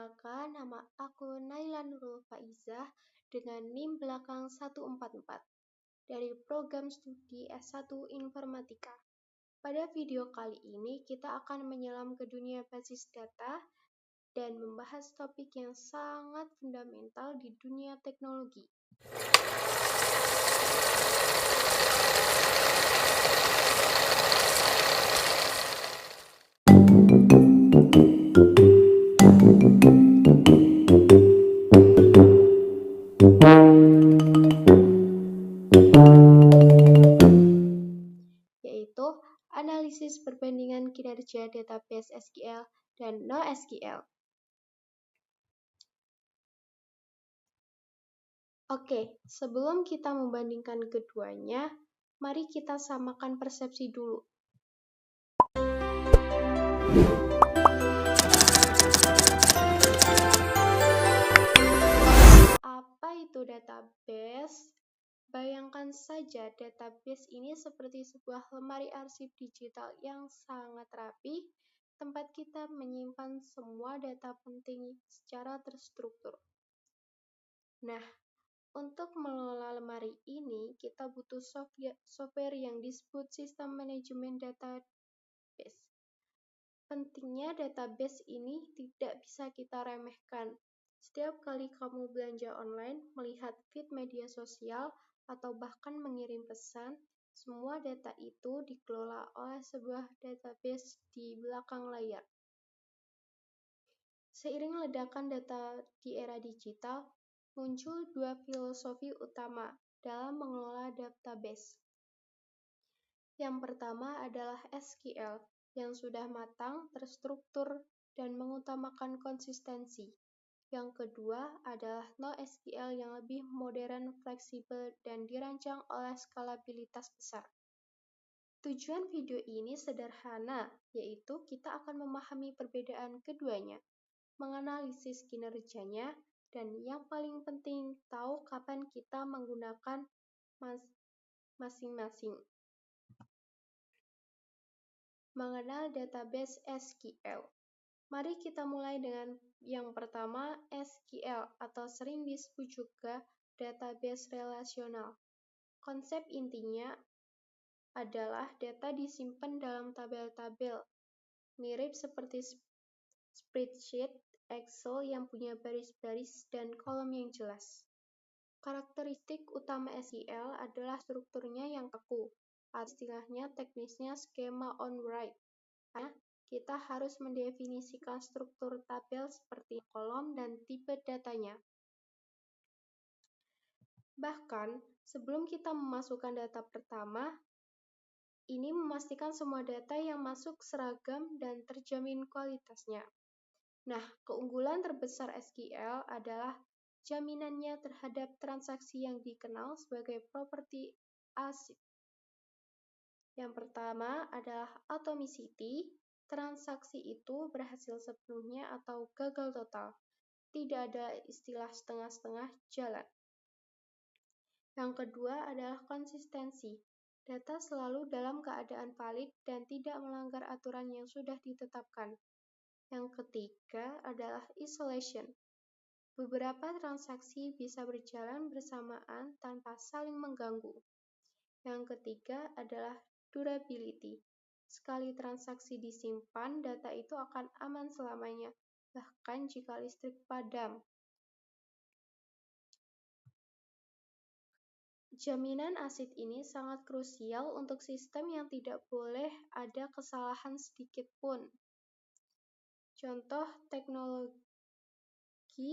Perkenalkan, nama aku Naila Nurul Faizah dengan NIM belakang 144 dari program studi S1 Informatika. Pada video kali ini, kita akan menyelam ke dunia basis data dan membahas topik yang sangat fundamental di dunia teknologi. Yaitu analisis perbandingan kinerja database SQL dan NoSQL. Oke, sebelum kita membandingkan keduanya, mari kita samakan persepsi dulu. Apa itu database? Bayangkan saja database ini seperti sebuah lemari arsip digital yang sangat rapi, tempat kita menyimpan semua data penting secara terstruktur. Nah, untuk mengelola lemari ini, kita butuh software yang disebut sistem manajemen database. Pentingnya database ini tidak bisa kita remehkan. Setiap kali kamu belanja online, melihat feed media sosial, atau bahkan mengirim pesan, semua data itu dikelola oleh sebuah database di belakang layar. Seiring ledakan data di era digital, muncul dua filosofi utama dalam mengelola database. Yang pertama adalah SQL, yang sudah matang, terstruktur, dan mengutamakan konsistensi. Yang kedua adalah NoSQL yang lebih modern, fleksibel, dan dirancang oleh skalabilitas besar. Tujuan video ini sederhana, yaitu kita akan memahami perbedaan keduanya, menganalisis kinerjanya, dan yang paling penting, tahu kapan kita menggunakan masing-masing. Mengenal database SQL. Mari kita mulai dengan yang pertama, SQL atau sering disebut juga database relasional. Konsep intinya adalah data disimpan dalam tabel-tabel, mirip seperti spreadsheet Excel yang punya baris-baris dan kolom yang jelas. Karakteristik utama SQL adalah strukturnya yang kaku, atau istilahnya teknisnya skema on write. Kita harus mendefinisikan struktur tabel seperti kolom dan tipe datanya. Bahkan, sebelum kita memasukkan data pertama, ini memastikan semua data yang masuk seragam dan terjamin kualitasnya. Nah, keunggulan terbesar SQL adalah jaminannya terhadap transaksi yang dikenal sebagai properti ACID. Yang pertama adalah atomicity. Transaksi itu berhasil sepenuhnya atau gagal total. Tidak ada istilah setengah-setengah jalan. Yang kedua adalah konsistensi. Data selalu dalam keadaan valid dan tidak melanggar aturan yang sudah ditetapkan. Yang ketiga adalah isolation. Beberapa transaksi bisa berjalan bersamaan tanpa saling mengganggu. Yang ketiga adalah durability. Sekali transaksi disimpan, data itu akan aman selamanya, bahkan jika listrik padam. Jaminan ACID ini sangat krusial untuk sistem yang tidak boleh ada kesalahan sedikit pun. Contoh teknologi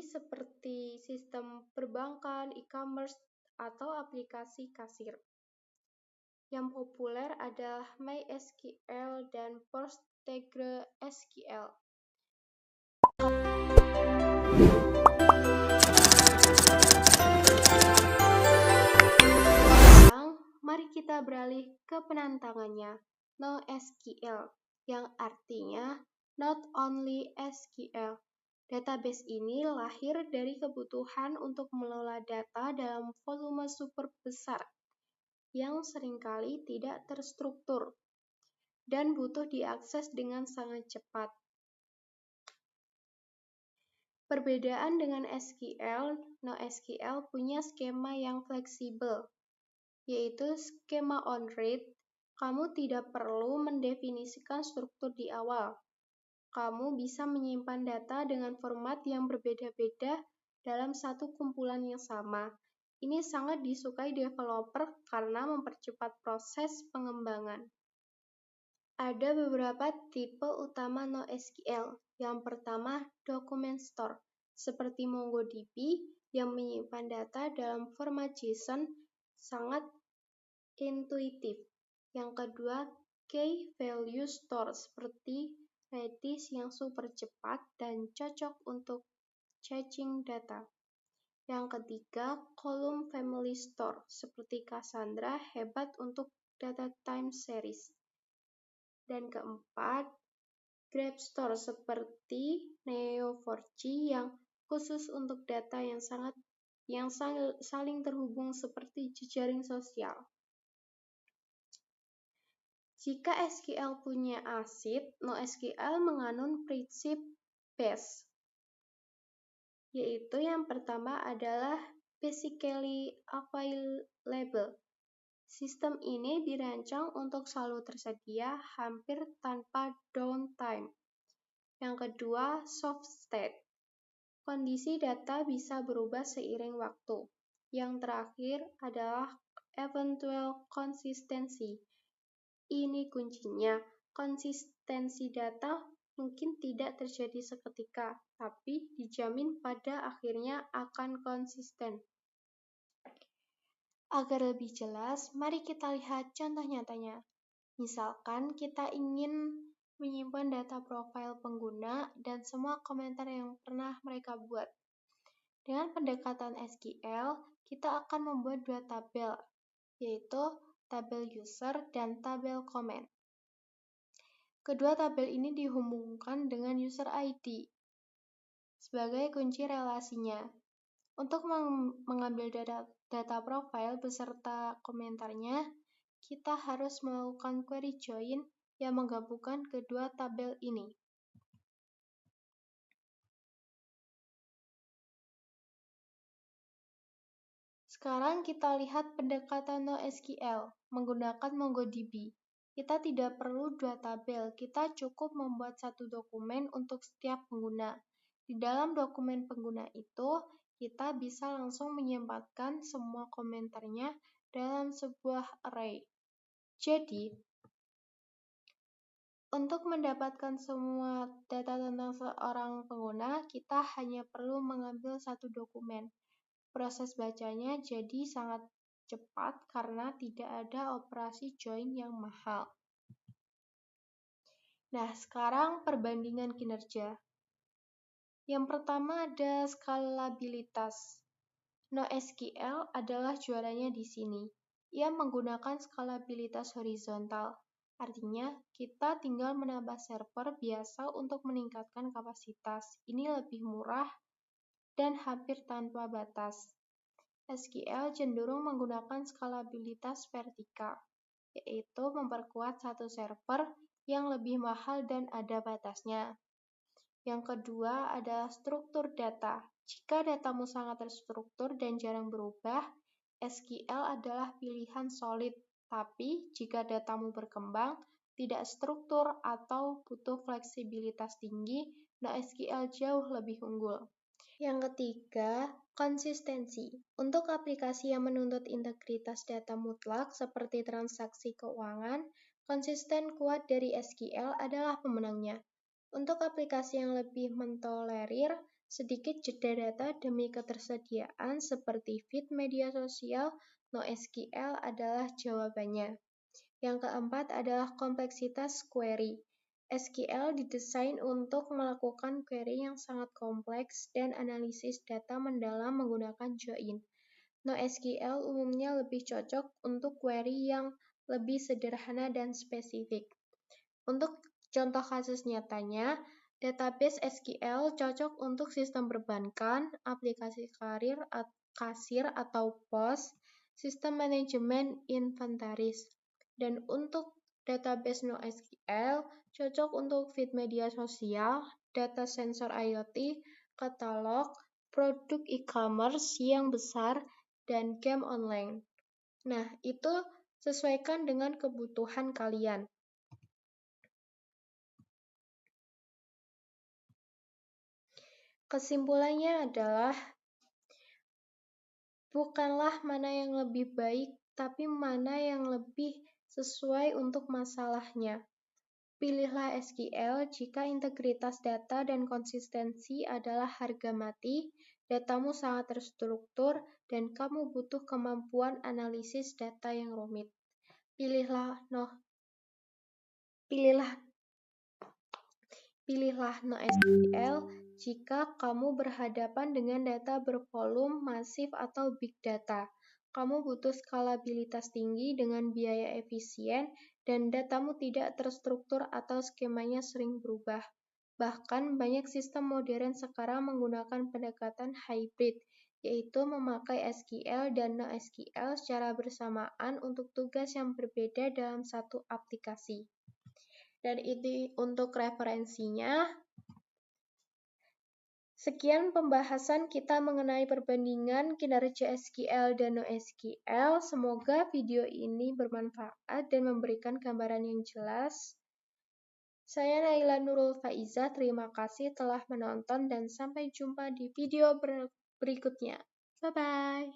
seperti sistem perbankan, e-commerce, atau aplikasi kasir. Yang populer adalah MySQL dan PostgreSQL. Mari kita beralih ke penantangannya, NoSQL, yang artinya Not Only SQL. Database ini lahir dari kebutuhan untuk mengelola data dalam volume super besar, yang seringkali tidak terstruktur, dan butuh diakses dengan sangat cepat. Perbedaan dengan SQL, NoSQL punya skema yang fleksibel, yaitu skema on-read. Kamu tidak perlu mendefinisikan struktur di awal. Kamu bisa menyimpan data dengan format yang berbeda-beda dalam satu kumpulan yang sama. Ini sangat disukai developer karena mempercepat proses pengembangan. Ada beberapa tipe utama NoSQL. Yang pertama, document store, seperti MongoDB yang menyimpan data dalam format JSON sangat intuitif. Yang kedua, key value store, seperti Redis yang super cepat dan cocok untuk caching data. Yang ketiga, column family store, seperti Cassandra, hebat untuk data time series. Dan keempat, graph store seperti Neo4j yang khusus untuk data yang saling terhubung seperti jejaring sosial. Jika SQL punya ACID, NoSQL menganut prinsip BASE, yaitu yang pertama adalah basically available. Sistem ini dirancang untuk selalu tersedia hampir tanpa downtime. Yang kedua, soft state. Kondisi data bisa berubah seiring waktu. Yang terakhir adalah eventual consistency. Ini kuncinya. Konsistensi data mungkin tidak terjadi seketika, tapi dijamin pada akhirnya akan konsisten. Agar lebih jelas, mari kita lihat contoh nyatanya. Misalkan kita ingin menyimpan data profil pengguna dan semua komentar yang pernah mereka buat. Dengan pendekatan SQL, kita akan membuat dua tabel, yaitu tabel user dan tabel comment. Kedua tabel ini dihubungkan dengan user ID sebagai kunci relasinya. Untuk mengambil data profil beserta komentarnya, kita harus melakukan query join yang menggabungkan kedua tabel ini. Sekarang kita lihat pendekatan NoSQL menggunakan MongoDB. Kita tidak perlu dua tabel, kita cukup membuat satu dokumen untuk setiap pengguna. Di dalam dokumen pengguna itu, kita bisa langsung menyempatkan semua komentarnya dalam sebuah array. Jadi, untuk mendapatkan semua data tentang seorang pengguna, kita hanya perlu mengambil satu dokumen. Proses bacanya jadi sangat cepat karena tidak ada operasi join yang mahal. Nah, sekarang perbandingan kinerja. Yang pertama ada skalabilitas. NoSQL adalah juaranya di sini. Ia menggunakan skalabilitas horizontal. Artinya, kita tinggal menambah server biasa untuk meningkatkan kapasitas. Ini lebih murah dan hampir tanpa batas. SQL cenderung menggunakan skalabilitas vertikal, yaitu memperkuat satu server yang lebih mahal dan ada batasnya. Yang kedua adalah struktur data. Jika datamu sangat terstruktur dan jarang berubah, SQL adalah pilihan solid. Tapi jika datamu berkembang, tidak struktur atau butuh fleksibilitas tinggi, NoSQL jauh lebih unggul. Yang ketiga, konsistensi. Untuk aplikasi yang menuntut integritas data mutlak seperti transaksi keuangan, konsisten kuat dari SQL adalah pemenangnya. Untuk aplikasi yang lebih mentolerir sedikit jeda data demi ketersediaan seperti feed media sosial, NoSQL adalah jawabannya. Yang keempat adalah kompleksitas query. SQL didesain untuk melakukan query yang sangat kompleks dan analisis data mendalam menggunakan join. NoSQL umumnya lebih cocok untuk query yang lebih sederhana dan spesifik. Untuk contoh kasus nyatanya, database SQL cocok untuk sistem perbankan, aplikasi kasir atau pos, sistem manajemen inventaris. Dan untuk database NoSQL cocok untuk feed media sosial, data sensor IoT, katalog, produk e-commerce yang besar, dan game online. Nah, itu sesuaikan dengan kebutuhan kalian. Kesimpulannya adalah, bukanlah mana yang lebih baik, tapi mana yang lebih sesuai untuk masalahnya. Pilihlah SQL jika integritas data dan konsistensi adalah harga mati, datamu sangat terstruktur, dan kamu butuh kemampuan analisis data yang rumit. Pilihlah NoSQL jika kamu berhadapan dengan data bervolume masif atau big data. Kamu butuh skalabilitas tinggi dengan biaya efisien, dan datamu tidak terstruktur atau skemanya sering berubah. Bahkan banyak sistem modern sekarang menggunakan pendekatan hybrid, yaitu memakai SQL dan NoSQL secara bersamaan untuk tugas yang berbeda dalam satu aplikasi. Dan ini untuk referensinya. Sekian pembahasan kita mengenai perbandingan kinerja SQL dan NoSQL. Semoga video ini bermanfaat dan memberikan gambaran yang jelas. Saya Naila Nurul Faiza, terima kasih telah menonton dan sampai jumpa di video berikutnya. Bye-bye.